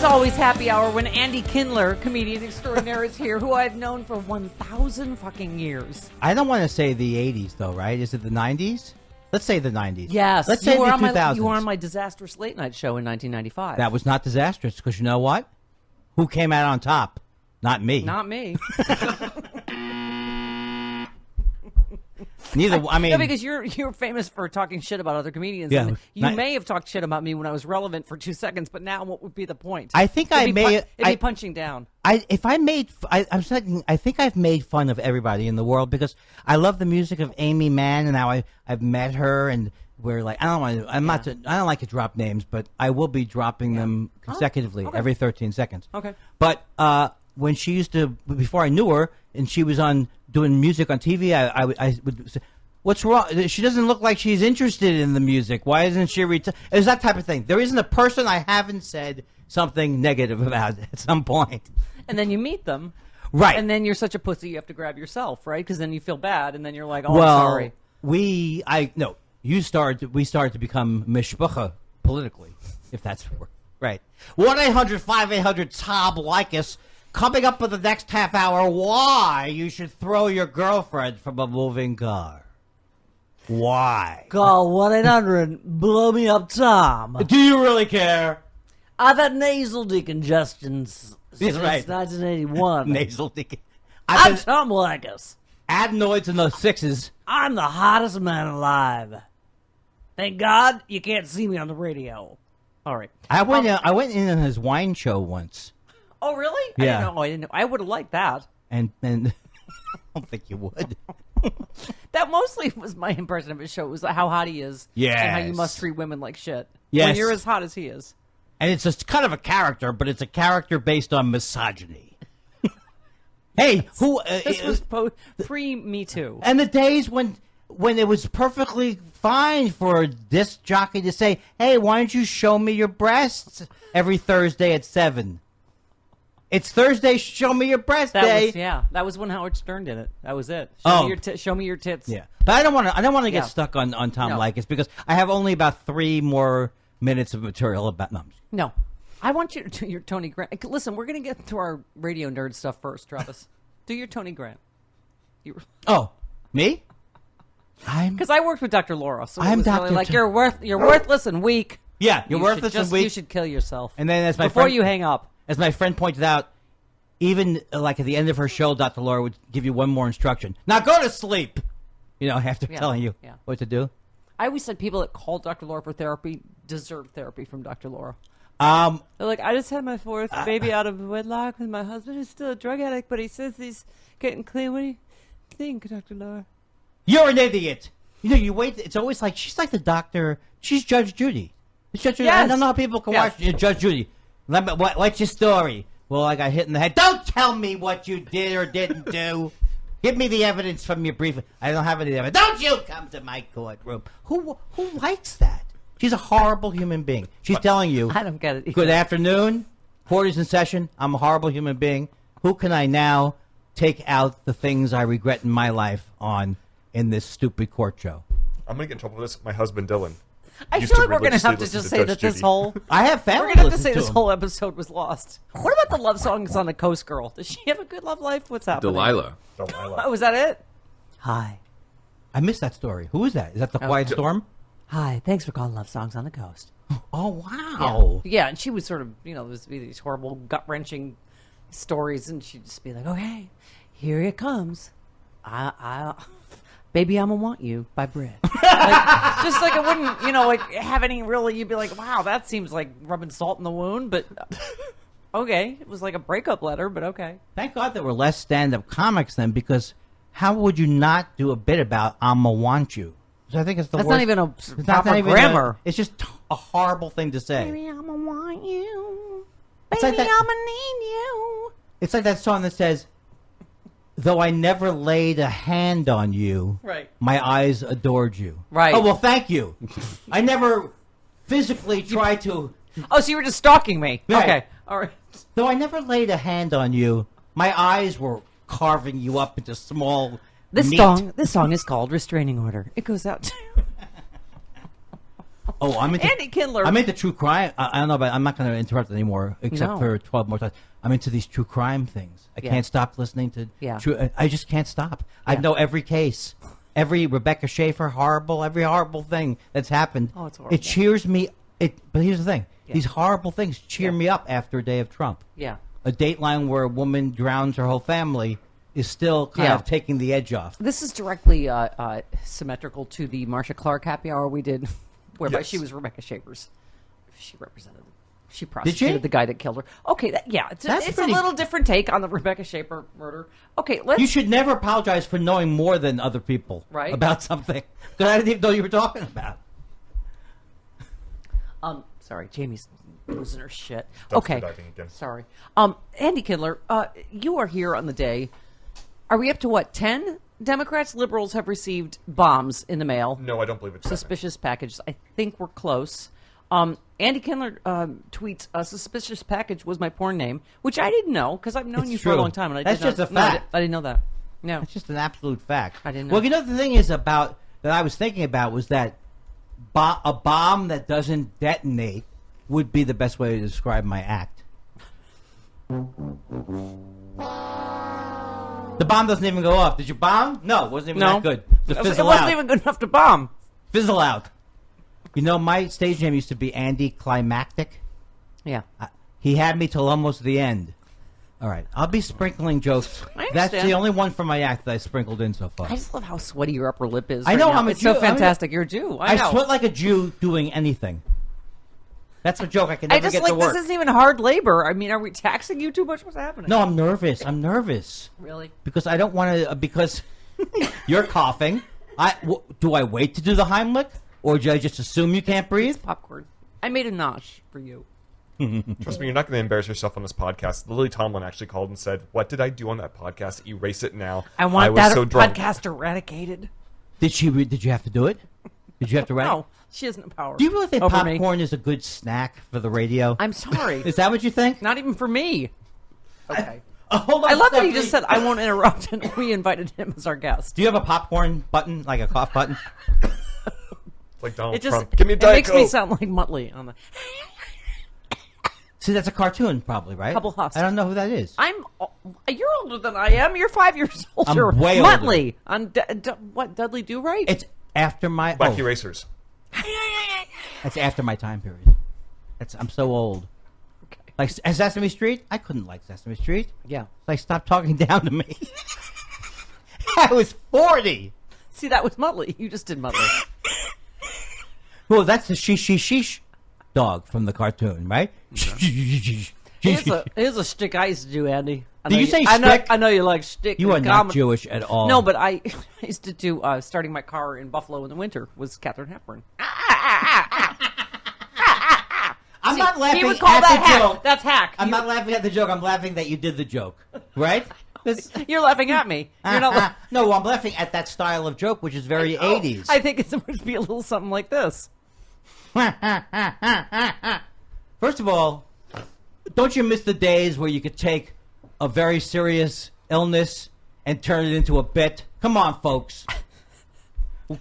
always happy hour when Andy Kindler, comedian extraordinaire, is here, who I've known for 1,000 fucking years. I don't want to say the 80s, though, right? Is it the 90s? Let's say the 90s. Yes. Let's say the 2000s. You were on my disastrous late night show in 1995. That was not disastrous, because you know what? Who came out on top? Not me. Not me. Neither. I mean, no, because you're famous for talking shit about other comedians. Yeah, and you may have talked shit about me when I was relevant for 2 seconds, but now what would be the point? I think it'd be punching down. I'm saying, I think I've made fun of everybody in the world because I love the music of Amy Mann, and now I've met her, and we're like, I don't like to drop names, but I will be dropping them consecutively every 13 seconds. Okay. But when she used to, before I knew her, and she was doing music on TV, I would say, what's wrong? She doesn't look like she's interested in the music. Why isn't she? It was that type of thing. There isn't a person I haven't said something negative about at some point. And then you meet them. Right. And then you're such a pussy you have to grab yourself, right? Because then you feel bad, and then you're like, oh, well, I'm sorry. we started to become mishpacha politically, if that's the word. Right. 1-800-5800-TOM Leykis. Coming up for the next half hour, why you should throw your girlfriend from a moving car. Why? Call 1-800, blow me up, Tom. Do you really care? I've had nasal decongestion since right. 1981. Nasal decon. I'm Tom Leykis. Adenoids in the 6s. I'm the hottest man alive. Thank God you can't see me on the radio. All right. I went in on his wine show once. Oh, really? Yeah. I didn't know. I would have liked that. And I don't think you would. That mostly was my impression of his show. It was how hot he is. Yes. And how you must treat women like shit. Yes. When you're as hot as he is. And it's just kind of a character, but it's a character based on misogyny. Hey, This was pre-Me Too. And the days when it was perfectly fine for a disc jockey to say, hey, why don't you show me your breasts every Thursday at 7? It's Thursday, show me your breast day. That was when Howard Stern did it. That was it. Show me your tits. Yeah. But I don't want to get stuck on Tom Leykis because I have only about 3 more minutes of material about numbers. No. I want you to do your Tony Grant. Listen, we're going to get to our radio nerd stuff first, Travis. Do your Tony Grant. Oh, me? Because I worked with Dr. Laura, so I'm it was Dr. really like, you're worthless and weak. Yeah, you're worthless and weak. You should kill yourself. And then before you hang up. As my friend pointed out, even like at the end of her show, Dr. Laura would give you one more instruction. Now go to sleep. After telling you what to do. I always said people that call Dr. Laura for therapy deserve therapy from Dr. Laura. They're like, I just had my 4th baby out of wedlock, and my husband is still a drug addict, but he says he's getting clean. What do you think, Dr. Laura? You're an idiot. You wait. It's always like she's like the doctor. She's Judge Judy. Judge Judy. Yes. I don't know how people can watch Judge Judy. What's your story? Well, I got hit in the head. Don't tell me what you did or didn't do. Give me the evidence from your brief. I don't have any evidence. Don't you come to my courtroom. Who likes that? She's a horrible human being. She's telling you. I don't get it either. Good afternoon. Court is in session. I'm a horrible human being. Who can I now take out the things I regret in my life on in this stupid court show? I'm going to get in trouble for this. My husband, Dylan. I feel like we're going to have to just say that this whole... I have family. We're going to have to say this whole episode was lost. What about the love songs on the Coast Girl? Does she have a good love life? What's happening? Delilah. Oh, was that it? Hi. I missed that story. Who is that? Is that the Quiet Storm? Hi. Thanks for calling Love Songs on the Coast. Oh, wow. Yeah, and she would sort of, there would be these horrible, gut-wrenching stories, and she'd just be like, okay, here it comes. Baby, I'ma Want You by Brit. Just like it wouldn't, have any really, you'd be like, wow, that seems like rubbing salt in the wound, but okay. It was like a breakup letter, but okay. Thank God there were less stand-up comics then, because how would you not do a bit about I'ma Want You? So I think it's the That's worst. not even a proper grammar. It's just a horrible thing to say. Baby, I'ma want you. It's Baby, like that- I'ma need you. It's like that song that says, though I never laid a hand on you, right, my eyes adored you. Right. Oh, well, thank you. I never physically tried to... Oh, so you were just stalking me. Right. Okay. All right. Though I never laid a hand on you, my eyes were carving you up into small This meat. song is called Restraining Order. It goes out to... I'm into Andy Kindler. I'm into true crime. I don't know, but I'm not going to interrupt anymore, except for 12 more times. I'm into these true crime things. I can't stop listening to true. I just can't stop. I know every case, every Rebecca Schaefer every horrible thing that's happened. Oh, it's horrible. It cheers me. But here's the thing: these horrible things cheer me up after a day of Trump. Yeah. A Dateline where a woman drowns her whole family is still kind of taking the edge off. This is directly symmetrical to the Marcia Clark happy hour we did, whereby she was Rebecca Schaefer's. She represented. She prosecuted the guy that killed her. Okay, it's a little different take on the Rebecca Schaefer murder. Okay, You should never apologize for knowing more than other people about something. Because I didn't even know you were talking about. Sorry, Jamie's losing her shit. Okay. Sorry. Andy Kindler, you are here on the day. Are we up to what, 10 Democrats, liberals have received bombs in the mail? No, I don't believe it's suspicious packages. I think we're close. Andy Kindler tweets, "A suspicious package was my porn name," which I didn't know because I've known you for a long time. And That's just a fact. I didn't know that. No, it's just an absolute fact. I didn't know. Well, you know the thing is that I was thinking about was that a bomb that doesn't detonate would be the best way to describe my act. The bomb doesn't even go off. Did you bomb? No, it wasn't even that good. It wasn't even good enough to bomb. Fizzle out. You know, my stage name used to be Andy Climactic. Yeah. He had me till almost the end. All right. I'll be sprinkling jokes. That's the only one from my act that I sprinkled in so far. I just love how sweaty your upper lip is. I know. I'm a Jew. So fantastic. You're a Jew. I know. I sweat like a Jew doing anything. That's a joke I can never get to work. This isn't even hard labor. I mean, are we taxing you too much? What's happening? No, I'm nervous. I'm nervous. Really? Because I don't want to. Because you're coughing. Do I wait to do the Heimlich, or do I just assume you can't breathe? It's popcorn. I made a nosh for you. Trust me, you're not going to embarrass yourself on this podcast. Lily Tomlin actually called and said, "What did I do on that podcast? Erase it now. I want that podcast eradicated." Did you have to do it? Did you have to write? No, she has no power. Do you really think popcorn is a good snack for the radio? I'm sorry. Is that what you think? Not even for me. Okay. Hold on, I love that he just said, "I won't interrupt," and we invited him as our guest. Do you have a popcorn button, like a cough button? Like Donald Trump. Give me a Diet Coke. It makes me sound like Muttley on the. See, that's a cartoon, probably, right? Couple Huffs. I don't know who that is. You're older than I am. You're 5 years older. I'm way Muttley on what? Dudley Do Right? It's after my Wacky Racers. That's after my time period. I'm so old. Okay. Like Sesame Street, I couldn't like Sesame Street. Yeah. Like, stop talking down to me. I was 40. See, that was Muttley. You just did Muttley. Well, that's the sheesh dog from the cartoon, right? Here's a shtick I used to do, Andy. Did you say shtick? I know you like shtick. You are not Jewish at all. No, but I used to do starting my car in Buffalo in the winter was Katharine Hepburn. I'm not laughing he would call at that the hack. joke. That's hack. I'm not laughing at the joke. I'm laughing that you did the joke, right? You're laughing at me. You're not. No, I'm laughing at that style of joke, which is very 80s. I think it's supposed to be a little something like this. First of all, don't you miss the days where you could take a very serious illness and turn it into a bit? Come on, folks.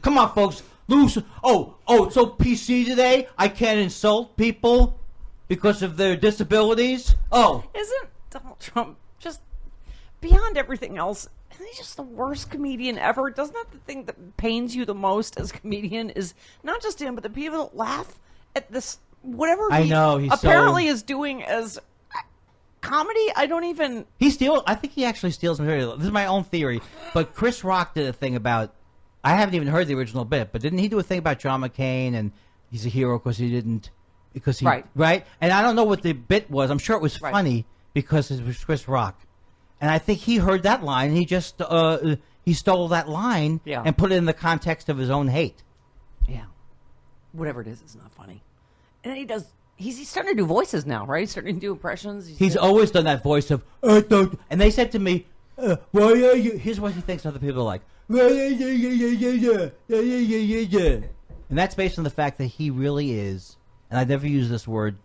Come on, folks. It's so PC today? I can't insult people because of their disabilities? Oh. Isn't Donald Trump just beyond everything else? Isn't he just the worst comedian ever? Doesn't that the thing that pains you the most as a comedian is not just him, but the people that laugh at this, whatever I know, he's apparently is doing as comedy? I don't even... I think he actually steals material. This is my own theory, but Chris Rock did a thing about... I haven't even heard the original bit, but didn't he do a thing about John McCain and he's a hero because he didn't... Because he, right? And I don't know what the bit was. I'm sure it was funny because it was Chris Rock. And I think he heard that line and he just... he stole that line and put it in the context of his own hate. Yeah. Whatever it is, it's not funny. And then he does... He's starting to do voices now, right? He's starting to do impressions. He's always done that voice of... and they said to me, why are you... Here's what he thinks other people are like. And that's based on the fact that he really is, and I never use this word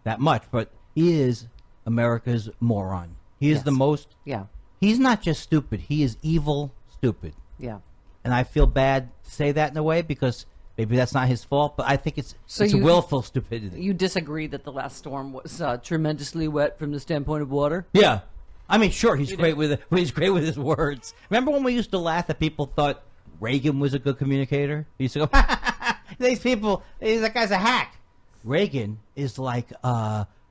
that much, but he is America's moron. He is the most... Yeah. He's not just stupid. He is evil stupid. Yeah. And I feel bad to say that in a way because Maybe that's not his fault, but I think it's you- willful stupidity. You disagree that the last storm was tremendously wet from the standpoint of water? Yeah. I mean, sure, he's great with his words. Remember when we used to laugh that people thought Reagan was a good communicator? We used to go, these people, that guy's a hack. Reagan is like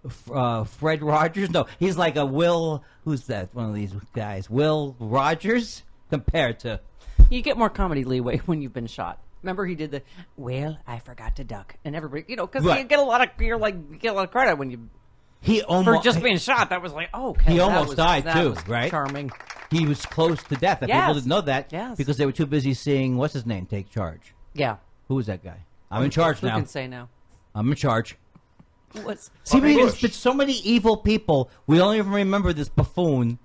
Fred Rogers. No, he's like a Will. Who's that? One of these guys, Will Rogers, compared to. You get more comedy leeway when you've been shot. Remember, he did the "Well, I forgot to duck," and everybody, because Right. you get a lot of credit when you He for almost just being shot. That was like, oh, okay. He that almost was- died, that too, was right? Charming. He was close to death. And Yes. people didn't know that Yes. because they were too busy seeing what's his name take charge. Yeah. Who was that guy? I'm in charge Who now. can say now? I'm in charge. What's See, Bush. there's been so many evil people. We don't even remember this buffoon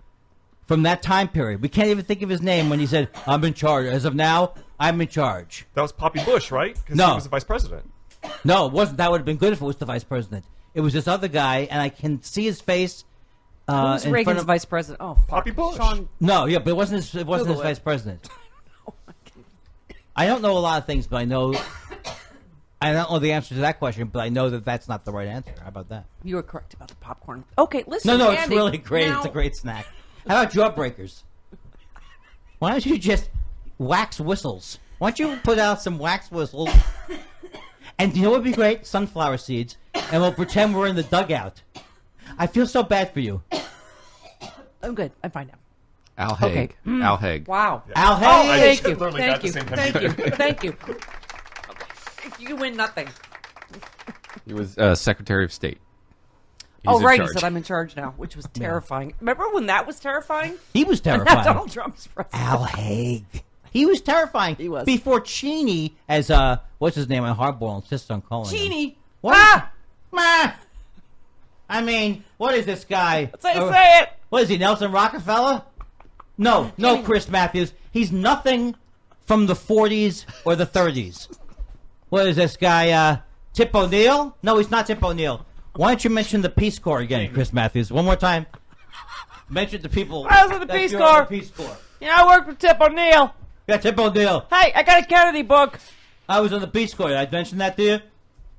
from that time period. We can't even think of his name when he said, "I'm in charge." As of now, I'm in charge. That was Poppy Bush, right? Because No. he was the vice president. No, it wasn't. That would have been good if it was the vice president. It was this other guy, and I can see his face. Who's in Reagan's front of, vice president? Oh, fuck. Poppy Bush. Sean. No, yeah, but it wasn't his. It wasn't his Google it. vice president. I don't know a lot of things, but I know. I don't know the answer to that question, but I know that that's not the right answer. How about that? You were correct about the popcorn. Okay, listen. No, it's Andy, really great. now- It's a great snack. How about jawbreakers? Why don't you just wax whistles? Why don't you put out some wax whistles? And you know what would be great? Sunflower seeds. And we'll pretend we're in the dugout. I feel so bad for you. I'm good. I'm fine now. Al Haig. Okay. Al Haig. Wow. Al Oh, Haig. thank you. Literally Thank got the you. same Thank you. temperature. Thank you. You win nothing. He was Secretary of State. He's Oh, in right. charge. He said I'm in charge now, which was terrifying. Remember when that was terrifying? He was Now terrifying. Donald Trump's president. Al Haig. He was terrifying. He was. Before Cheney, as what's his name on Hardball insists on calling him. Cheney. What? Ah! Ma! I mean, what is this guy? That's how you say it. What is he, Nelson Rockefeller? No, Chris Matthews. He's nothing from the 40s or the 30s. What is this guy, Tip O'Neill? No, he's not Tip O'Neill. Why don't you mention the Peace Corps again, Chris Matthews? One more time. Mention the people. I was in the that Peace you're on Corps. the Peace Corps. Yeah, I worked with Tip O'Neill. Yeah, Tip O'Neill. Hey, I got a Kennedy book. I was on the Peace Corps. Did I mention that to you?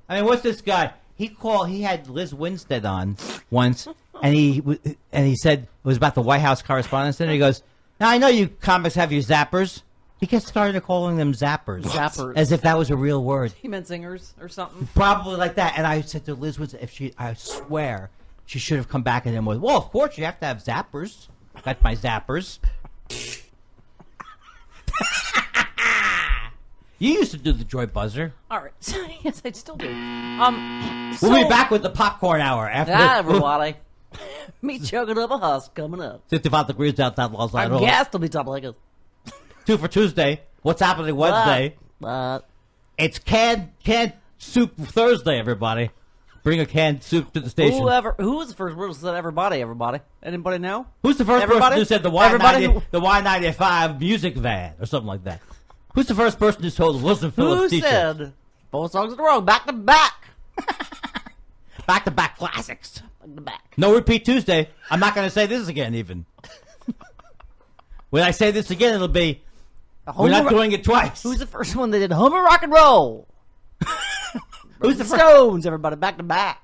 I mean, what's this guy? He had Liz Winstead on once, and he said it was about the White House Correspondents' Dinner. He goes, "Now I know you comics have your zappers." He gets started calling them zappers, Zappers. as if that was a real word, He meant zingers or something. probably like that. And I said to Liz Winstead, I swear she should have come back at him with, "Well, of course you have to have zappers. Got my zappers." You used to do the joy buzzer. All right. Yes, I still do. We'll be back with the popcorn hour after. Hi, everybody. Me chugging up a husk coming up. 55 degrees outside Los Our Angeles. guest will be top like us. 2 for Tuesday. What's happening Wednesday? But It's canned soup Thursday, everybody. Bring a canned soup to the station. who was the first person who said everybody? Anybody know? Who's the first Everybody? person who said the Everybody Y90, who- the Y95 music van or something like that? Who's the first person who sold Wilson Who Phillips t-shirts? said 4 songs in a row, back to back? Back-to-back classics. Back to back. No repeat Tuesday. I'm not going to say this again, even. When I say this again, it'll be, we're not doing it twice. Who's the first one that did Homer Rock and Roll? Who's the first? Stones, everybody, back to back.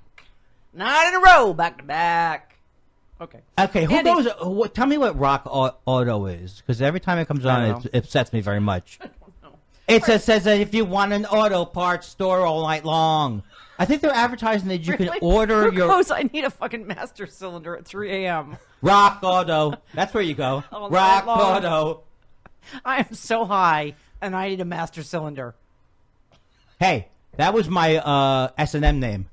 9 in a row, back to back. Okay. Okay, who Andy. knows? Tell me what Rock Auto is, because every time it comes I on, don't it upsets me very much. It says that if you want an auto parts store all night long, I think they're advertising that you can Really? order Who your goes, I need a fucking master cylinder at 3 a.m. Rock Auto. That's where you go. All Rock night long. Auto. I am so high, and I need a master cylinder. Hey, that was my S&M name.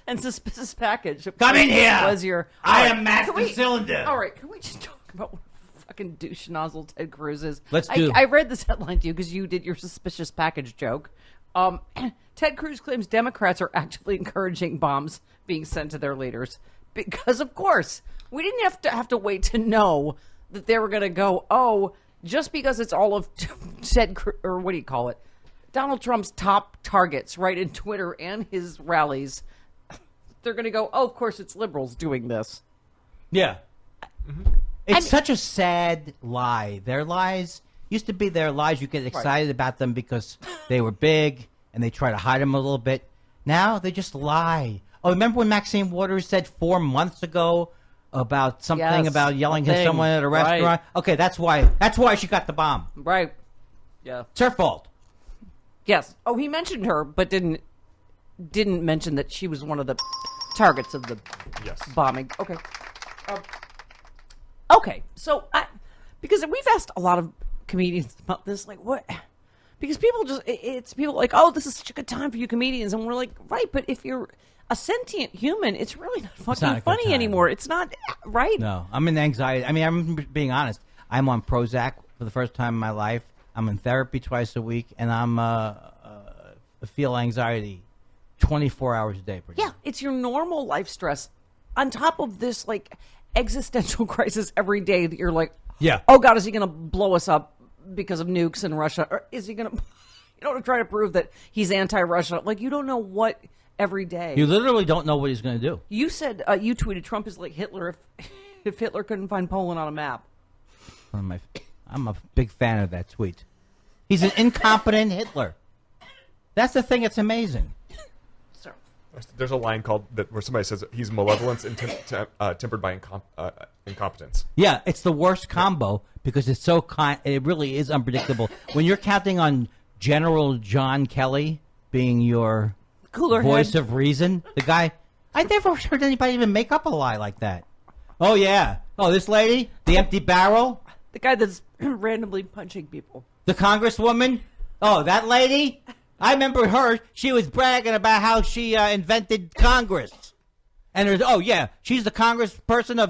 And suspicious package. Come in here. Was your? I All right, am Master can we- Cylinder. All right, can we just talk about what fucking douche nozzle Ted Cruz is? Let's do. I read this headline to you because you did your suspicious package joke. Ted Cruz claims Democrats are actively encouraging bombs being sent to their leaders because, of course, we didn't have to wait to know that they were going to go. Oh, just because it's all of Ted Cruz, or what do you call it? Donald Trump's top targets, right, in Twitter and his rallies. They're going to go, oh, of course, it's liberals doing this. Yeah. It's such a sad lie. Their lies, Used to be their lies. You get excited about them because they were big, and they try to hide them a little bit. Now they just lie. Oh, remember when Maxine Waters said 4 months ago about something about yelling at someone at a restaurant? Right. Okay, that's why she got the bomb. Right. Yeah. It's her fault. Yes. Oh, he mentioned her, but didn't mention that she was one of the targets of the bombing. Okay. Okay. So, because we've asked a lot of comedians about this, like, what? Because it's people like, oh, this is such a good time for you comedians, and we're like, right, but if you're a sentient human, it's really not fucking funny anymore. It's not, right? No, I'm in anxiety. I mean, I'm being honest. I'm on Prozac for the first time in my life. I'm in therapy twice a week, and I'm feel anxiety 24 hours a day. It's your normal life stress on top of this like existential crisis every day that you're like, oh God, is he going to blow us up because of nukes in Russia, or is he going to, try to prove that he's anti-Russia? Like, you don't know what every day. You literally don't know what he's going to do. You said you tweeted Trump is like Hitler if Hitler couldn't find Poland on a map. I'm a big fan of that tweet. He's an incompetent Hitler. That's the thing that's amazing. There's a line where somebody says he's malevolence and tempered by incompetence. Yeah, it's the worst combo because it's so it really is unpredictable. When you're counting on General John Kelly being your voice of reason, the guy, I never heard anybody even make up a lie like that. Oh, yeah. Oh, this lady, the empty barrel. The guy that's randomly punching people. The congresswoman. Oh, that lady. I remember her. She was bragging about how she invented Congress. And there's, she's the congressperson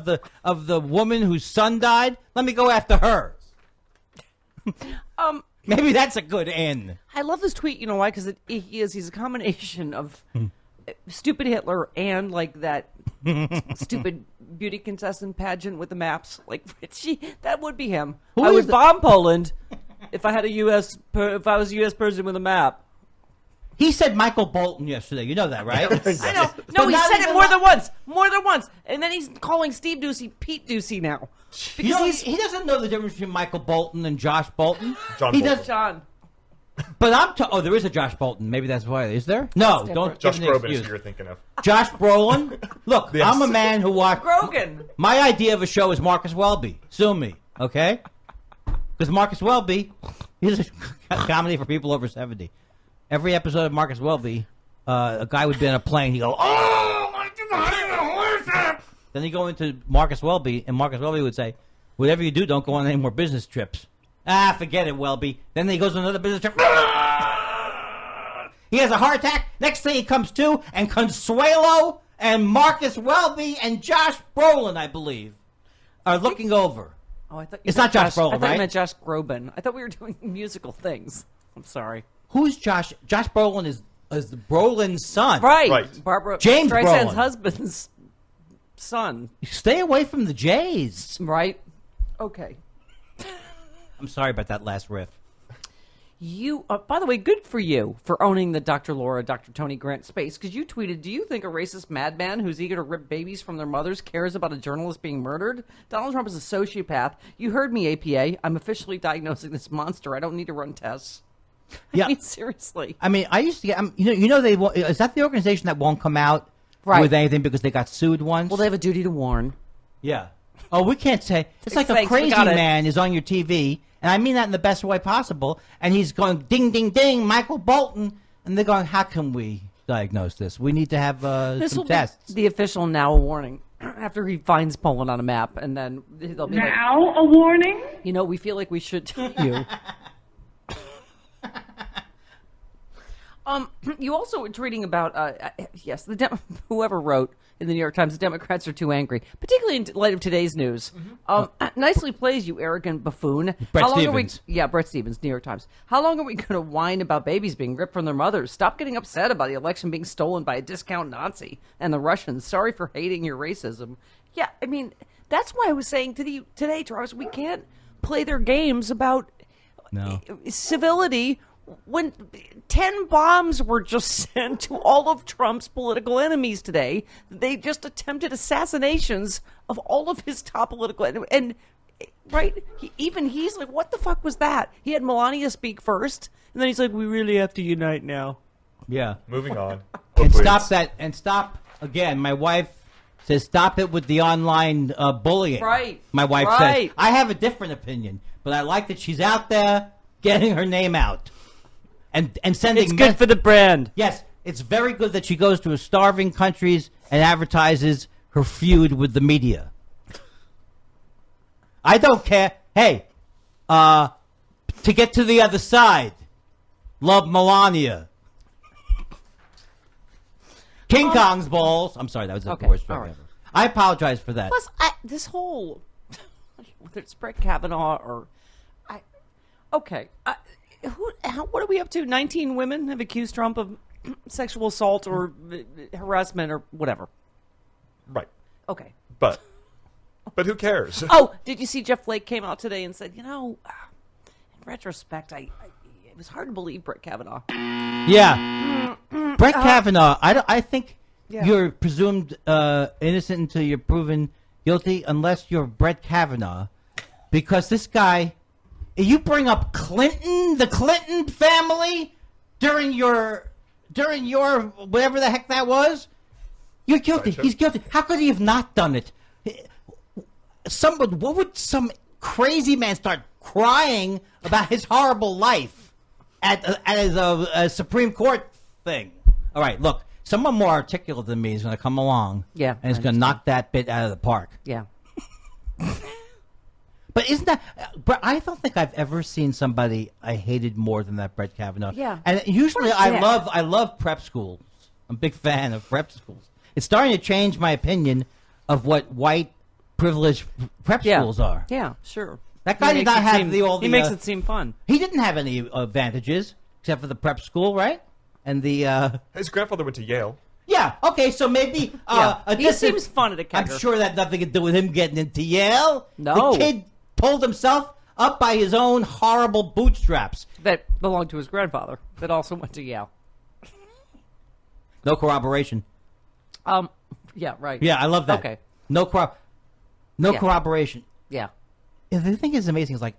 of the woman whose son died. Let me go after her. Maybe that's a good end. I love this tweet. You know why? Because he's a combination of stupid Hitler and like that stupid beauty contestant pageant with the maps. Like that would be him. I would bomb Poland if I was a U.S. president with a map. He said Michael Bolton yesterday. You know that, right? I know. No, he said it more than once. And then he's calling Steve Ducey Pete Ducey now. Because he doesn't know the difference between Michael Bolton and Josh Bolton. John Bolton. John. But there is a Josh Bolton. Maybe that's why. Is there? No, don't. Josh Groban is who you're thinking of. Josh Brolin. Look, yes. I'm a man who watched. Grogan. My idea of a show is Marcus Welby. Sue me, okay? Because Marcus Welby, he's a comedy for people over 70. Every episode of Marcus Welby, a guy would be on a plane. He'd go, oh, my God. Then he'd go into Marcus Welby, and Marcus Welby would say, whatever you do, don't go on any more business trips. Forget it, Welby. Then he goes on another business trip. He has a heart attack. Next thing he comes to, and Consuelo and Marcus Welby and Josh Brolin, I believe, are looking over. Oh, I thought it's not Josh Brolin, right? I thought you meant Josh Groban. I thought we were doing musical things. I'm sorry. Who's Josh? Josh Brolin is the Brolin's son. Right. Barbara James Streisand's Brolin. husband's son. Stay away from the Jays. Right. Okay. I'm sorry about that last riff. You, by the way, good for you for owning the Dr. Laura, Dr. Tony Grant space, because you tweeted, do you think a racist madman who's eager to rip babies from their mothers cares about a journalist being murdered? Donald Trump is a sociopath. You heard me, APA. I'm officially diagnosing this monster. I don't need to run tests. Yeah. I mean, seriously. I mean, I used to get, is that the organization that won't come out with anything because they got sued once? Well, they have a duty to warn. Yeah. Oh, we can't say. It's like a crazy man is on your TV, and I mean that in the best way possible, and he's going, ding, ding, ding, Michael Bolton, and they're going, how can we diagnose this? We need to have some tests. Be the official now a warning. After he finds Poland on a map, and then they'll be now a warning? You know, we feel like we should tell you. You also were tweeting about, yes, whoever wrote in the New York Times, the Democrats are too angry, particularly in light of today's news. Mm-hmm. Nicely plays, you arrogant buffoon. Brett Stevens. Brett Stevens, New York Times. How long are we going to whine about babies being ripped from their mothers? Stop getting upset about the election being stolen by a discount Nazi and the Russians. Sorry for hating your racism. Yeah, I mean, that's why I was saying today, Travis, we can't play their games about civility when 10 bombs were just sent to all of Trump's political enemies today. They just attempted assassinations of all of his top political enemies. And right? Even he's like, what the fuck was that? He had Melania speak first, and then he's like, we really have to unite now. Yeah. Moving on. And Hopefully stop it's- that. And stop again. My wife says stop it with the online bullying. Right. My wife Right. says I have a different opinion, but I like that she's out there getting her name out and sending. It's good for the brand. Yes, it's very good that she goes to starving countries and advertises her feud with the media. I don't care. Hey, to get to the other side, love Melania. King Kong's balls. I'm sorry, that was the Okay, worst all joke right. ever. I apologize for that. Plus, this whole whether it's Brett Kavanaugh or what are we up to? 19 women have accused Trump of sexual assault or harassment or whatever. Right. Okay. But who cares? Oh, did you see Jeff Flake came out today and said, in retrospect, it was hard to believe Brett Kavanaugh. Yeah. Brett Kavanaugh, I think Yeah. you're presumed innocent until you're proven guilty unless you're Brett Kavanaugh. Because this guy, you bring up the Clinton family during your whatever the heck that was, you're guilty. Sorry, He's guilty. How could he have not done it? What would some crazy man start crying about his horrible life at a Supreme Court thing? All right, look, someone more articulate than me is going to come along, Yeah, and is I going to knock that bit out of the park. Yeah. But isn't that? I don't think I've ever seen somebody I hated more than that Brett Kavanaugh. Yeah. And usually What a dick. I love prep schools. I'm a big fan of prep schools. It's starting to change my opinion of what white privileged prep schools are. Yeah, sure. That guy did not have all the. He makes it seem fun. He didn't have any advantages except for the prep school, right? And the. His grandfather went to Yale. Yeah. Okay. So maybe. He seems fun at a kegger. I'm sure that had nothing to do with him getting into Yale. No. The kid pulled himself up by his own horrible bootstraps. That belonged to his grandfather that also went to Yale. No corroboration. Yeah, right. Yeah, I love that. Okay. No Yeah. corroboration. Yeah. And the thing is amazing is like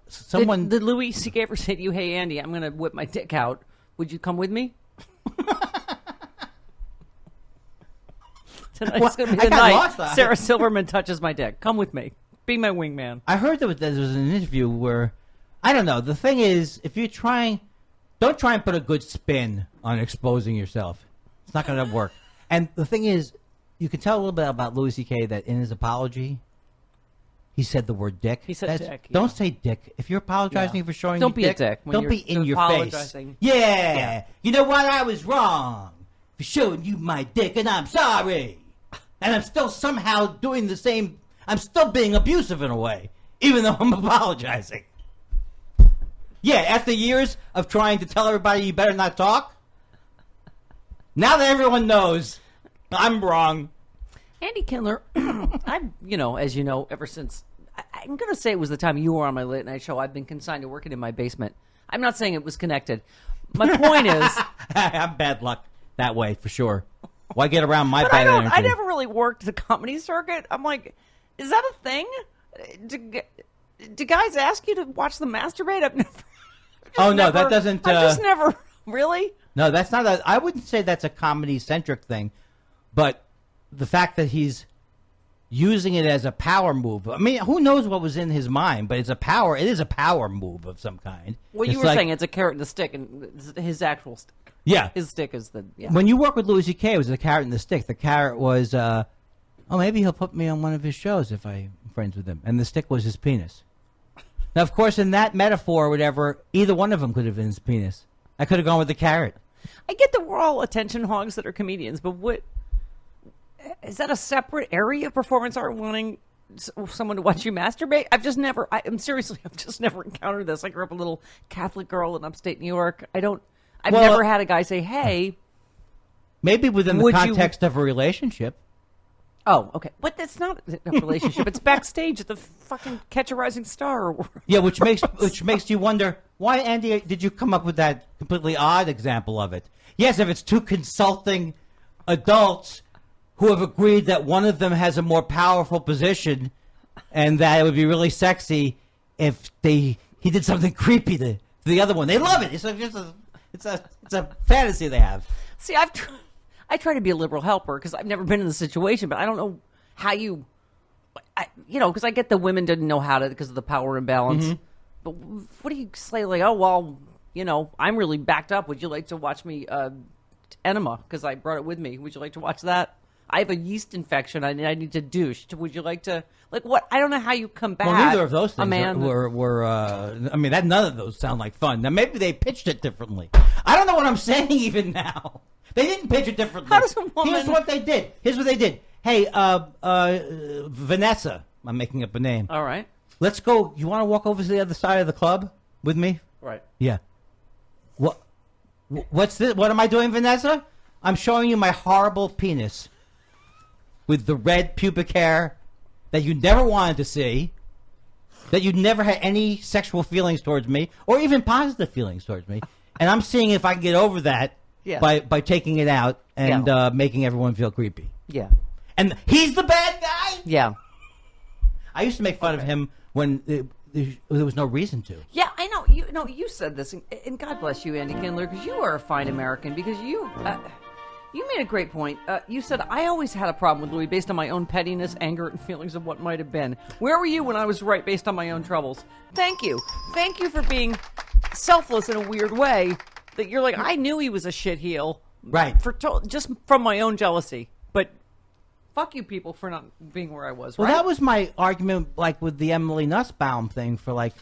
someone. Did Louis C.K. ever say to you, hey, Andy, I'm going to whip my dick out. Would you come with me? Tonight's going to be I the got night lost. Sarah Silverman touches my dick. Come with me. Be my wingman. I heard there was an interview where I don't know. The thing is, if you're trying, don't try and put a good spin on exposing yourself. It's not going to work. And the thing is, you can tell a little bit about Louis C.K. that in his apology, he said the word dick. He said dick, Don't yeah. say dick. If you're apologizing Yeah. for showing Don't your be a dick when don't you're be in your apologizing. face. Yeah. Yeah. You know what? I was wrong for showing you my dick, and I'm sorry. And I'm still somehow doing the same. I'm still being abusive in a way, even though I'm apologizing. Yeah, after years of trying to tell everybody you better not talk, now that everyone knows I'm wrong. Andy Kindler, I've, as you know, ever since, I'm going to say it was the time you were on my late night show, I've been consigned to working in my basement. I'm not saying it was connected. My point is... I'm bad luck that way, for sure. Why get around my But bad energy? I never really worked the comedy circuit. I'm like, is that a thing? Do guys ask you to watch them masturbate? I've never. Oh, no, that doesn't, I've just never. Really? No, that's not a... I wouldn't say that's a comedy-centric thing, but the fact that he's using it as a power move. I mean, who knows what was in his mind, but it is a power move of some kind. Well, you were saying it's a carrot and a stick, and his actual stick. Yeah. His stick is the... Yeah. When you work with Louis C.K., it was the carrot and the stick. The carrot was, maybe he'll put me on one of his shows if I'm friends with him. And the stick was his penis. Now, of course, in that metaphor or whatever, either one of them could have been his penis. I could have gone with the carrot. I get that we're all attention hogs that are comedians, but what... Is that a separate area of performance art wanting someone to watch you masturbate? I've just never encountered this. I grew up a little Catholic girl in upstate New York. I've never had a guy say, hey... Maybe within the context of a relationship. Oh, okay. But that's not a relationship. It's backstage at the fucking Catch a Rising Star. Yeah, which makes you wonder, why, Andy, did you come up with that completely odd example of it? Yes, if it's two consulting adults who have agreed that one of them has a more powerful position and that it would be really sexy if he did something creepy to the other one. They love it. It's a fantasy they have. See, I try to be a liberal helper because I've never been in the situation, but I don't know how you, because I get the women didn't know how to because of the power imbalance. Mm-hmm. But what do you say? Like, oh well, I'm really backed up. Would you like to watch me enema because I brought it with me? Would you like to watch that? I have a yeast infection. I need to douche. Would you like to? Like what? I don't know how you combat. Well, neither of those things were. I mean, none of those sound like fun. Now maybe they pitched it differently. I don't know what I'm saying even now. They didn't pitch it differently. How does a woman? Here's what they did. Hey, Vanessa. I'm making up a name. All right. Let's go. You want to walk over to the other side of the club with me? Right. Yeah. What's this? What am I doing, Vanessa? I'm showing you my horrible penis with the red pubic hair that you never wanted to see, that you never had any sexual feelings towards me, or even positive feelings towards me. And I'm seeing if I can get over that by taking it out and making everyone feel creepy. Yeah. And he's the bad guy? Yeah. I used to make fun of him when there was no reason to. Yeah, I know. You said this, and God bless you, Andy Kindler, because you are a fine American, because you made a great point. You said, I always had a problem with Louis based on my own pettiness, anger, and feelings of what might have been. Where were you when I was right based on my own troubles? Thank you. Thank you for being selfless in a weird way, that you're like, I knew he was a shitheel. Right. Just from my own jealousy. But fuck you people for not being where I was, Well, right? that was my argument, like, with the Emily Nussbaum thing for, like,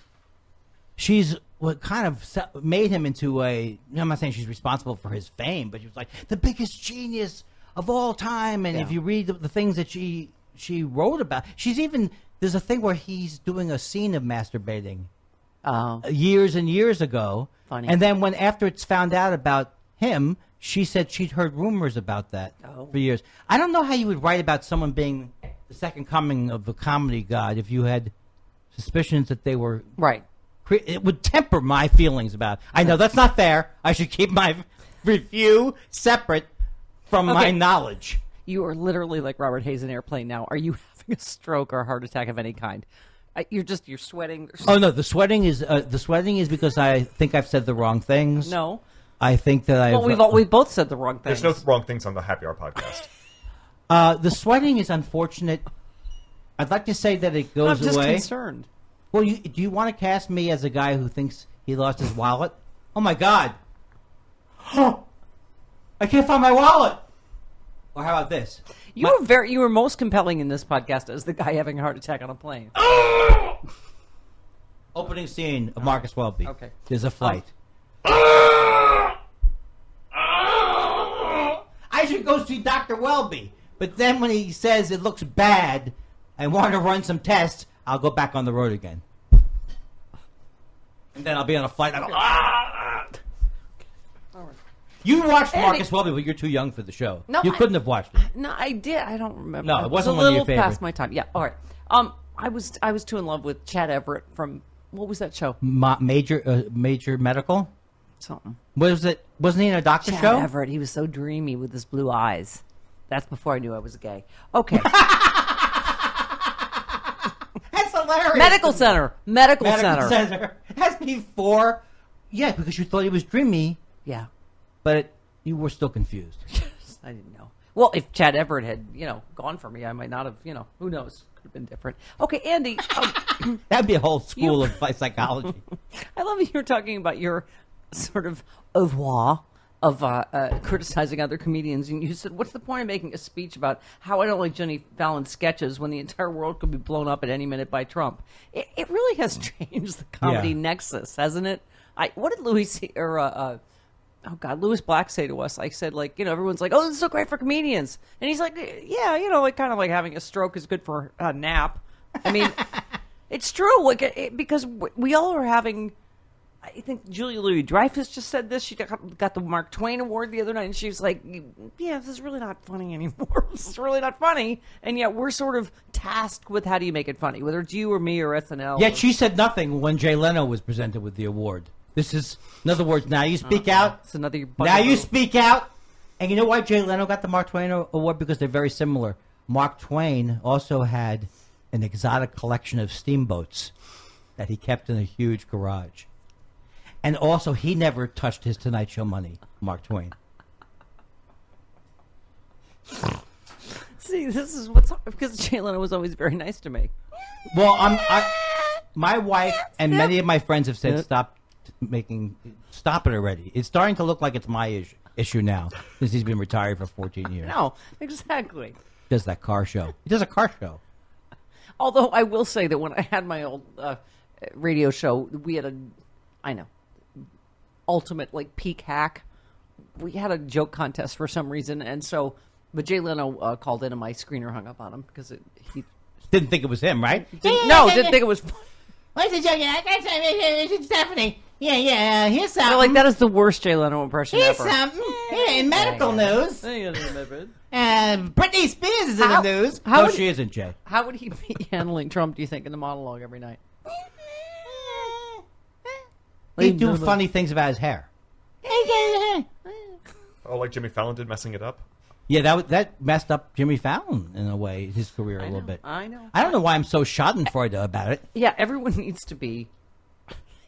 she's what kind of made him into I'm not saying she's responsible for his fame, but she was like the biggest genius of all time. And if you read the things that she wrote about, there's a thing where he's doing a scene of masturbating years and years ago. Funny. And then after it's found out about him, she said she'd heard rumors about that for years. I don't know how you would write about someone being the second coming of the comedy god if you had suspicions that they were right. It would temper my feelings about it. I know that's not fair. I should keep my review separate from my knowledge. You are literally like Robert Hayes in Airplane now. Are you having a stroke or a heart attack of any kind? You're sweating. Oh no, the sweating is because I think I've said the wrong things. No, I think that we've both said the wrong things. There's no wrong things on the Happy Hour podcast. The sweating is unfortunate. I'd like to say that it goes I'm just away. concerned. Well, do you want to cast me as a guy who thinks he lost his wallet? Oh my God! I can't find my wallet. Or how about this? You were most compelling in this podcast as the guy having a heart attack on a plane. Opening scene of Marcus Welby. Okay. There's a flight. I should go see Dr. Welby. But then when he says it looks bad, I want to run some tests, I'll go back on the road again. And then I'll be on a flight. I'll go, All right. You watched Marcus Welby, but you're too young for the show. No, you couldn't have watched it. No, I did. I don't remember. No, it wasn't a one of your little favorites. past my time. Yeah. All right. I was too in love with Chad Everett from what was that show? Major Medical? Something. What was it? Wasn't he in a doctor Chad show? Everett. He was so dreamy with his blue eyes. That's before I knew I was gay. Okay. That's hilarious. Medical Center. Medical Center. That's before. Yeah, because you thought he was dreamy. Yeah. But you were still confused. I didn't know. Well, if Chad Everett had, gone for me, I might not have, who knows? Could have been different. Okay, Andy. That'd be a whole school of psychology. I love that you're talking about your sort of oeuvre of criticizing other comedians. And you said, what's the point of making a speech about how I don't like Jimmy Fallon's sketches when the entire world could be blown up at any minute by Trump? It really has changed the comedy nexus, hasn't it? What did Louis Black say to us? I said, everyone's like, oh, this is so great for comedians. And he's like, yeah, kind of like having a stroke is good for a nap. I mean, it's true. Because we all are having, I think Julia Louis-Dreyfus just said this. She got the Mark Twain Award the other night, and she was like, yeah, this is really not funny anymore. This is really not funny. And yet we're sort of tasked with how do you make it funny, whether it's you or me or SNL. Yet she said nothing when Jay Leno was presented with the award. This is, in other words, now you speak out. It's another now you speak out. And you know why Jay Leno got the Mark Twain Award? Because they're very similar. Mark Twain also had an exotic collection of steamboats that he kept in a huge garage. And also, he never touched his Tonight Show money, Mark Twain. See, this is what's hard, because Jay Leno was always very nice to me. Well, my wife and many of my friends have said, stop it already. It's starting to look like it's my issue now, since he's been retired for 14 years. No, exactly. He does that car show. He does a car show. Although I will say that when I had my old radio show, we had ultimate like peak hack. We had a joke contest for some reason, and so, but Jay Leno called in, and my screener hung up on him because he didn't think it was him, right? didn't think it was. What's the joke? It's Stephanie. Yeah. Here's something. They're like, that is the worst Jay Leno impression Here's ever. something. In medical news. Britney Spears is in the news. No, she isn't, Jay. How would he be handling Trump, do you think, in the monologue every night? He'd do funny things about his hair. Oh, like Jimmy Fallon did, messing it up? Yeah, that messed up Jimmy Fallon, in a way, his career a little bit. I know. I don't know why I'm so schadenfreude about it. Yeah, everyone needs to be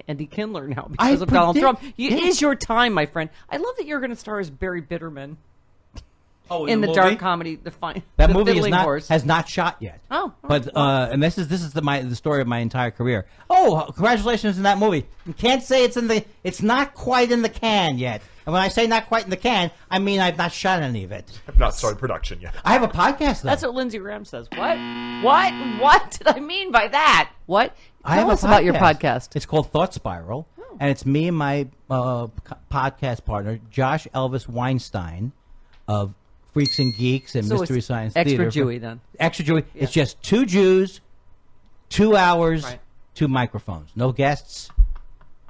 Andy Kindler now because of Donald Trump. It is your time, my friend. I love that you're going to star as Barry Bitterman in the dark comedy. That movie has not shot yet. Oh, but and this is the story of my entire career. Oh, congratulations on that movie! You can't say it's not quite in the can yet. And when I say not quite in the can, I mean I've not shot any of it. I've not started production yet. I have a podcast, though. That's what Lindsey Graham says. What? What did I mean by that? What? Tell us about your podcast. It's called Thought Spiral, and it's me and my podcast partner, Josh Elvis Weinstein, of Freaks and Geeks and Mystery Science Theater. Extra Jewy, then. Extra Jewy. Yeah. It's just 2 Jews, 2 hours, 2 microphones. No guests.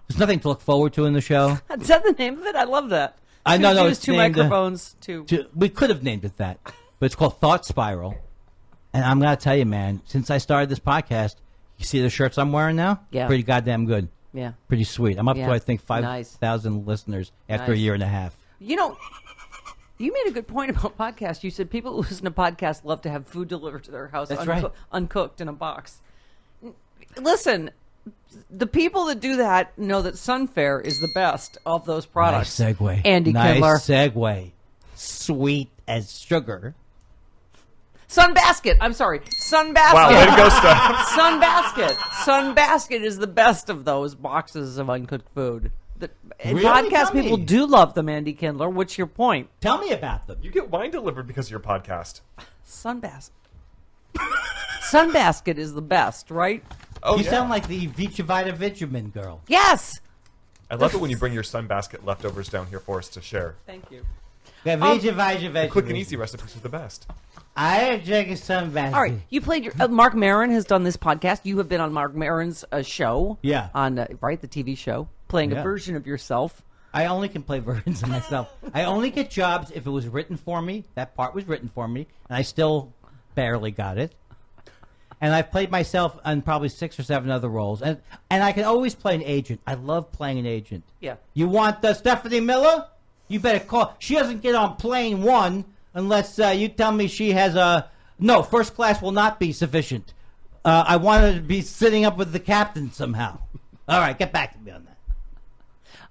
There's nothing to look forward to in the show. Is that the name of it? I love that. I know. Jews, 2 microphones, 2. We could have named it that, but it's called Thought Spiral. And I'm going to tell you, man, since I started this podcast, you see the shirts I'm wearing now? Yeah. Pretty goddamn good. Yeah. Pretty sweet. I'm up to, I think, 5,000 listeners after a year and a half. You know, you made a good point about podcasts. You said people who listen to podcasts love to have food delivered to their house uncooked in a box. Listen, the people that do that know that Sunfare is the best of those products. Nice segue. Andy Kindler. Nice segue. Sweet as sugar. Sunbasket. I'm sorry. Sunbasket. Wow, way to go, Steph. Sunbasket. Sunbasket is the best of those boxes of uncooked food. And podcast people do love them, Andy Kindler. What's your point? Tell me about them. You get wine delivered because of your podcast. Sunbasket. Sunbasket is the best, right? Oh, you sound like the Vicha Vita Vitamin girl. Yes. I love it when you bring your Sunbasket leftovers down here for us to share. Thank you. Yeah, Vicha Vita Vitamin. Quick and easy recipes are the best. I have drinking Sunbasket. All right, you played your Mark Maron has done this podcast. You have been on Mark Maron's show. Yeah. On the TV show, playing a version of yourself. I only can play versions of myself. I only get jobs if it was written for me. That part was written for me, and I still barely got it. And I've played myself on probably 6 or 7 other roles. And I can always play an agent. I love playing an agent. Yeah. You want Stephanie Miller? You better call. She doesn't get on plane 1 unless you tell me she has a... No, first class will not be sufficient. I want her to be sitting up with the captain somehow. All right, get back to me on that.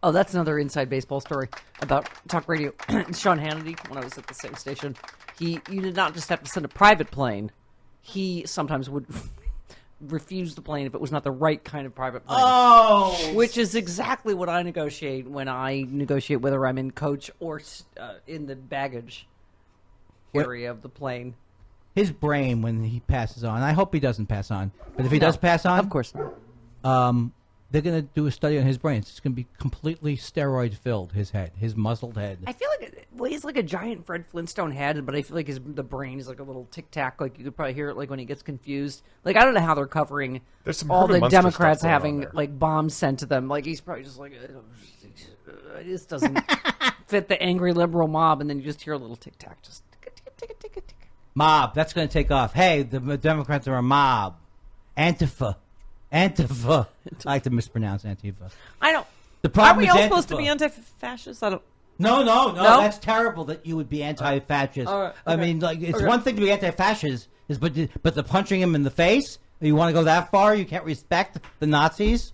Oh, that's another inside baseball story about talk radio. Sean Hannity, when I was at the same station, you did not just have to send a private plane. He sometimes would refuse the plane if it was not the right kind of private plane. Oh! Which is exactly what I negotiate when I negotiate whether I'm in coach or in the baggage area of the plane. His brain, when he passes on, I hope he doesn't pass on, but if he does pass on... Of course. They're going to do a study on his brain. It's going to be completely steroid-filled, his head, his muzzled head. I feel like he's like a giant Fred Flintstone head, but I feel like the brain is like a little tic-tac. Like you could probably hear it like when he gets confused. Like I don't know how they're covering all the Democrats having like bombs sent to them. Like he's probably just like, it just doesn't fit the angry liberal mob. And then you just hear a little tic-tac, just tick-a-tick-a-tick-a-tick. Mob, that's going to take off. Hey, the Democrats are a mob. Antifa. I like to mispronounce Antifa. I don't. The problem Are we is all Antifa. supposed to be anti-fascist? I don't. No. That's terrible that you would be anti-fascist. Right, I mean, like it's one thing to be anti-fascist. But the punching him in the face. You want to go that far? You can't respect the Nazis.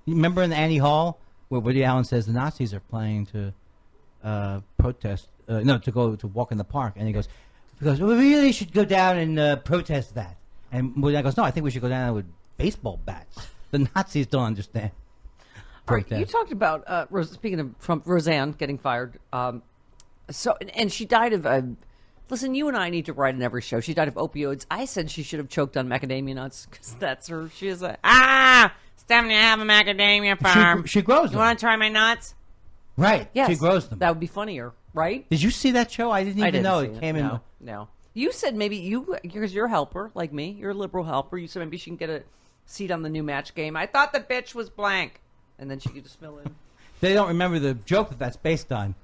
You remember in Annie Hall where Woody Allen says the Nazis are planning to protest? To walk in the park, and he goes, we really should go down and protest that. And Woody Allen goes, no, I think we should go down with baseball bats. The Nazis don't understand. You talked about speaking of Trump, Roseanne getting fired. And she died of. Listen, you and I need to write in every show. She died of opioids. I said she should have choked on macadamia nuts because that's her. She is Stephanie, I have a macadamia farm. She grows them. You want to try my nuts? Right. Yes. She grows them. That would be funnier, right? Did you see that show? I didn't even know it came in. No. You said maybe because you're a helper like me. You're a liberal helper. You said maybe she can get a seat on the new Match game. I thought the bitch was blank, and then she could just fill in. They don't remember the joke that's based on.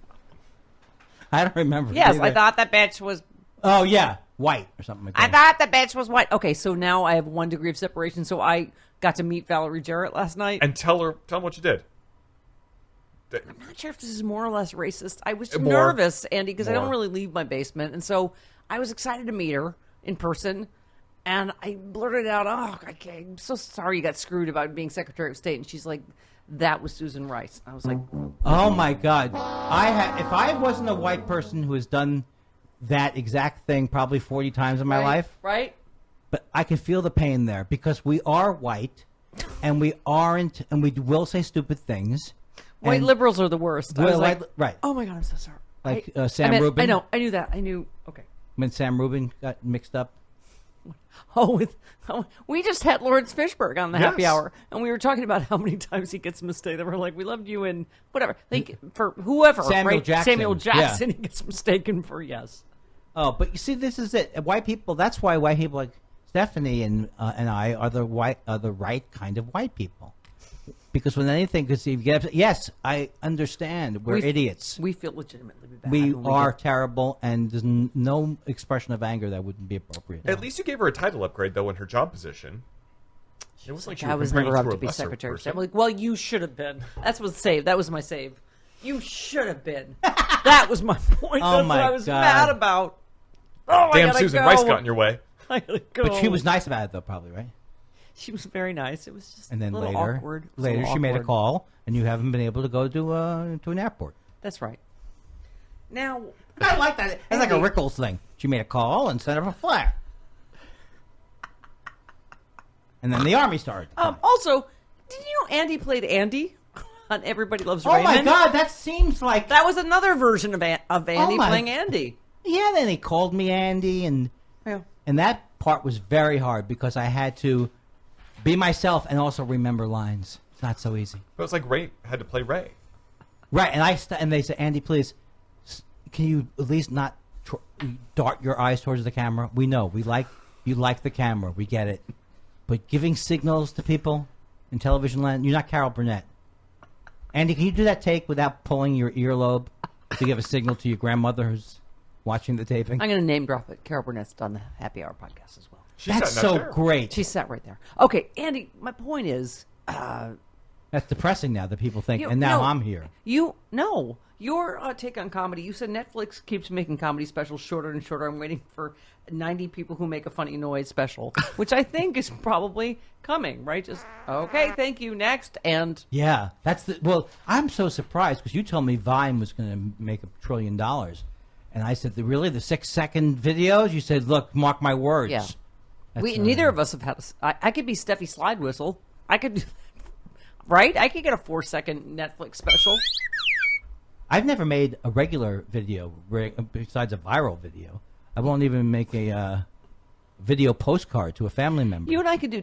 I don't remember. Yes, I thought the bitch was. Oh yeah, white or something like that. I thought the bitch was white. Okay, so now I have 1 degree of separation. So I got to meet Valerie Jarrett last night. And tell him what you did. I'm not sure if this is more or less racist. I was nervous, Andy, because I don't really leave my basement, and so I was excited to meet her in person. And I blurted out, I'm so sorry you got screwed about being Secretary of State. And she's like, that was Susan Rice. I was like, oh my God. If I wasn't a white person who has done that exact thing probably 40 times in my life. Right. But I can feel the pain there because we are white and we aren't, and we will say stupid things. White liberals are the worst. I was like, right. Oh my God, I'm so sorry. Like Sam Rubin. I know. I knew that. I knew. Okay. When Sam Rubin got mixed up. We just had Lawrence Fishburne on the happy Yes. hour, and we were talking about how many times he gets mistaken. We're like, we loved you in whatever. For whoever, Samuel Jackson. Samuel Jackson, Yeah. he gets mistaken for yes. Oh, but you see, this is it. White people. That's why white people like Stephanie and I are the right kind of white people. Because when anything, because if you get upset, yes, I understand. We're idiots. We feel legitimately bad. We are terrible, and there's no expression of anger that wouldn't be appropriate. At least you gave her a title upgrade, though, in her job position. It was like I was never up to be Secretary of State. I'm like, well, you should have been. That's what's saved. That was my save. You should have been. That was my point. Oh That's my what I was God. mad about. Oh, Damn, Susan Rice got in your way. I gotta go. But she was nice about it, though, probably, right? She was very nice. It was just And then a little later, awkward. she made a call, and you haven't been able to go to an airport. That's right. Now, I like that. It's like a Rickles thing. She made a call and sent up a flare. And then the army started. also, did you know Andy played Andy on Everybody Loves Oh Raymond? my God, that seems like That was another version of Andy my- playing Andy. Yeah. Then he called me Andy, and that part was very hard because I had to be myself and also remember lines. It's not so easy. But it's like Ray had to play Ray. Right, and they said, Andy, please, can you at least not dart your eyes towards the camera? We know you like the camera. We get it. But giving signals to people in television land, you're not Carol Burnett. Andy, can you do that take without pulling your earlobe to give a signal to your grandmother who's watching the taping? I'm going to name drop it. Carol Burnett's done the Happy Hour podcast as well. That's so great. She sat right there. Okay, Andy, my point is... That's depressing now that people think, and no, I'm here. Your take on comedy, you said Netflix keeps making comedy specials shorter and shorter. I'm waiting for 90 people who make a funny noise special, which I think is probably coming, right? Just, okay, thank you, next, and... Yeah, well, I'm so surprised because you told me Vine was going to make $1 trillion. And I said, really, the 6-second videos? You said, look, mark my words. Yeah. Neither of us have had I could be Steffi Slide Whistle. I could do that. Right? I could get a 4-second Netflix special. I've never made a regular video besides a viral video. I won't even make a video postcard to a family member. You and I could do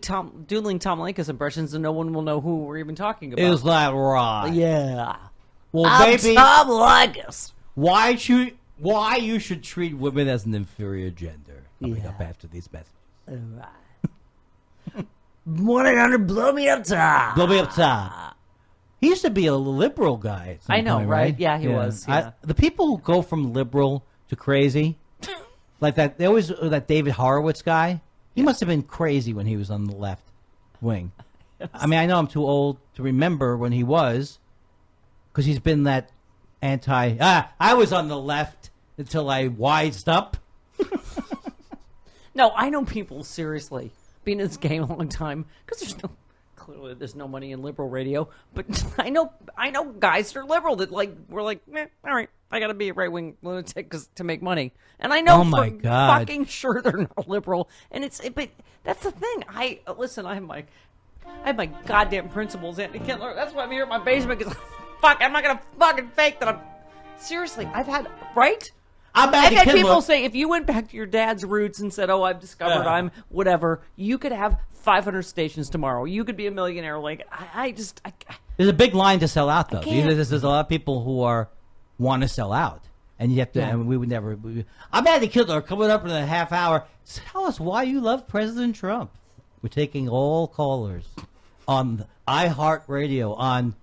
dueling Tom Likas impressions, and no one will know who we're even talking about. Is that right? Yeah. Well, I'm baby, Tom Likas. Why you should treat women as an inferior gender? Coming up after these messages. 1-800 blow me up top. Blow me up top. He used to be a liberal guy. At some I know, point, right? Yeah, he was. Yeah. The people who go from liberal to crazy, like that, they always that David Horowitz guy. He must have been crazy when he was on the left wing. Yes. I mean, I know I'm too old to remember when he was, because he's been that I was on the left until I wised up. No, I know people, seriously, being in this game a long time, because clearly there's no money in liberal radio, but I know guys that are liberal that we're like, all right, I gotta be a right-wing lunatic to make money. And I know for fucking sure they're not liberal. And but that's the thing. I have my goddamn principles, Andy Kindler. That's why I'm here in my basement, because I'm not gonna fucking fake that I'm... Seriously, I've had people say, if you went back to your dad's roots and said, oh, I've discovered I'm whatever, you could have 500 stations tomorrow. You could be a millionaire. Like, There's a big line to sell out, though. There's a lot of people who want to sell out. And you have to, and we would never... I'm Andy Kindler, coming up in a half hour. Tell us why you love President Trump. We're taking all callers on iHeartRadio on...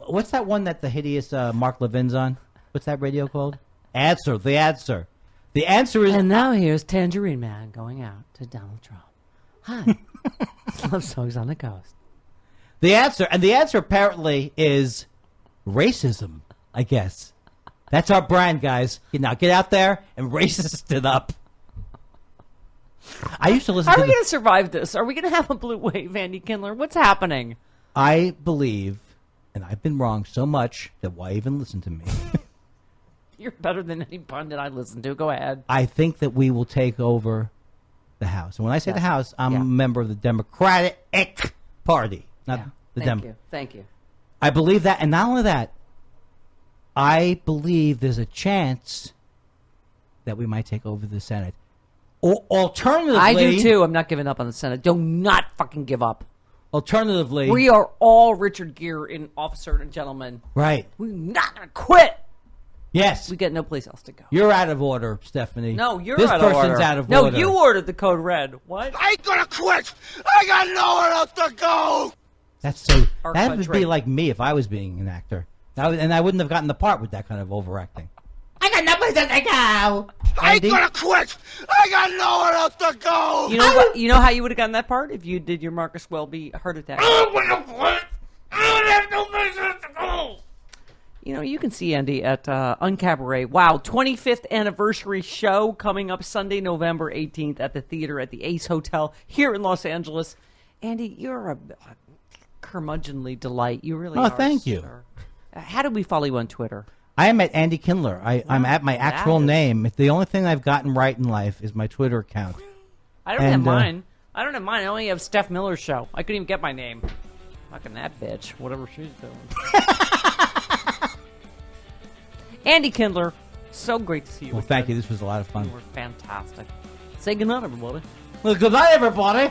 what's that one that the hideous Mark Levin's on? What's that radio called? Answer. The answer. The answer is... And now here's Tangerine Man going out to Donald Trump. Hi. Love songs on the coast. The answer, and the answer apparently is racism, I guess. That's our brand, guys. Now get out there and racist it up. I used to listen to... Are we going to survive this? Are we going to have a blue wave, Andy Kindler? What's happening? I believe, and I've been wrong so much that why even listen to me? You're better than any pundit I listen to. Go ahead. I think that we will take over the House. And when I say the House, I'm a member of the Democratic Party, not the Democrats. Thank you. I believe that. And not only that, I believe there's a chance that we might take over the Senate. Or alternatively... I do too. I'm not giving up on the Senate. Do not fucking give up. Alternatively... We are all Richard Gere in Officer and Gentleman. Right. We're not going to quit. Yes. We got no place else to go. You're out of order, Stephanie. No, you're out of order. This person's out of No, order. you ordered the code red. What? I ain't gonna quit. I got nowhere else to go. That's so... That would be like me if I was being an actor. And I wouldn't have gotten the part with that kind of overacting. I got no place else to go. I ain't gonna quit. I got nowhere else to go. You know how you would have gotten that part if you did your Marcus Welby heart attack. I'm gonna quit. I don't have no place else to go. You know, you can see Andy at Uncabaret. Wow, 25th anniversary show coming up Sunday, November 18th at the theater at the Ace Hotel here in Los Angeles. Andy, you're a curmudgeonly delight. You really are. Oh, thank you. How do we follow you on Twitter? I am at Andy Kindler. I'm at my actual name. The only thing I've gotten right in life is my Twitter account. I don't have mine. I only have Steph Miller's show. I couldn't even get my name. Fucking that bitch. Whatever she's doing. Andy Kindler, so great to see you. Well, thank you. This was a lot of fun. You were fantastic. Say goodnight, everybody. Well, good night, everybody.